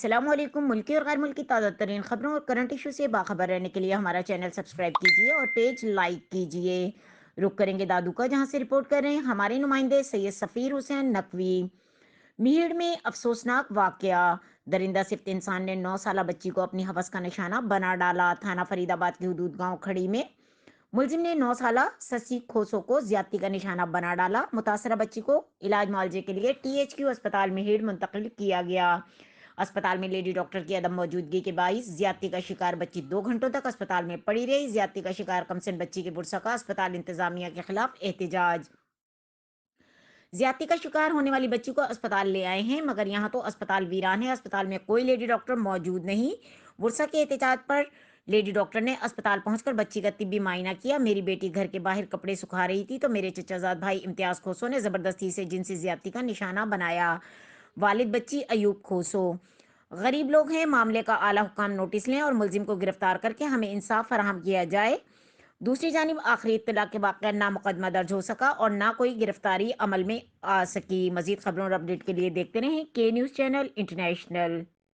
السلام علیکم۔ ملکی اور غیر ملکی تازہ ترین خبروں اور کرنٹ ایشو سے باخبر رہنے کے لیے ہمارا چینل سبسکرائب کیجیے اور پیج لائک کیجیے۔ رک کریں گے دادو کا، جہاں سے رپورٹ کر رہے ہیں ہمارے نمائندے سید سفیر حسین نقوی۔ میڑ میں افسوسناک واقعہ، درندہ صفت انسان نے 9 سالہ بچی کو اپنی ہوس کا نشانہ بنا ڈالا۔ تھانہ فرید آباد کی حدود گاؤں کھڑی میں ملزم نے 9 سالہ سسی کھوسو کو زیادتی کا نشانہ بنا ڈالا۔ متاثرہ بچی کو علاج معالجے کے لیے THQ اسپتال میڑ منتقل کیا گیا۔ اسپتال میں لیڈی ڈاکٹر کی عدم موجودگی کے باعث زیادتی کا شکار بچی 2 گھنٹوں تک اسپتال میں پڑی رہی۔ زیادتی کا شکار کمسن بچی کے پرسکا اسپتال انتظامیہ کے خلاف احتجاج۔ زیادتی کا شکار ہونے والی بچی کو اسپتال لے آئے ہیں، مگر یہاں تو اسپتال ویران ہے، اسپتال میں کوئی لیڈی ڈاکٹر موجود نہیں۔ ورثا کے احتجاج پر لیڈی ڈاکٹر نے اسپتال پہنچ کر بچی کا طبی معائنہ کیا۔ میری بیٹی گھر کے باہر کپڑے سکھا رہی تھی تو میرے چچا زاد بھائی امتیاز کھوسو نے زبردستی سے جنسی زیادتی کا نشانہ بنایا۔ والد بچی ایوب کھوسو۔ غریب لوگ ہیں، معاملے کا اعلی حکام نوٹس لیں اور ملزم کو گرفتار کر کے ہمیں انصاف فراہم کیا جائے۔ دوسری جانب آخری اطلاع کے واقعہ نہ مقدمہ درج ہو سکا اور نہ کوئی گرفتاری عمل میں آ سکی۔ مزید خبروں اور اپڈیٹ کے لیے دیکھتے رہیں کے نیوز چینل انٹرنیشنل۔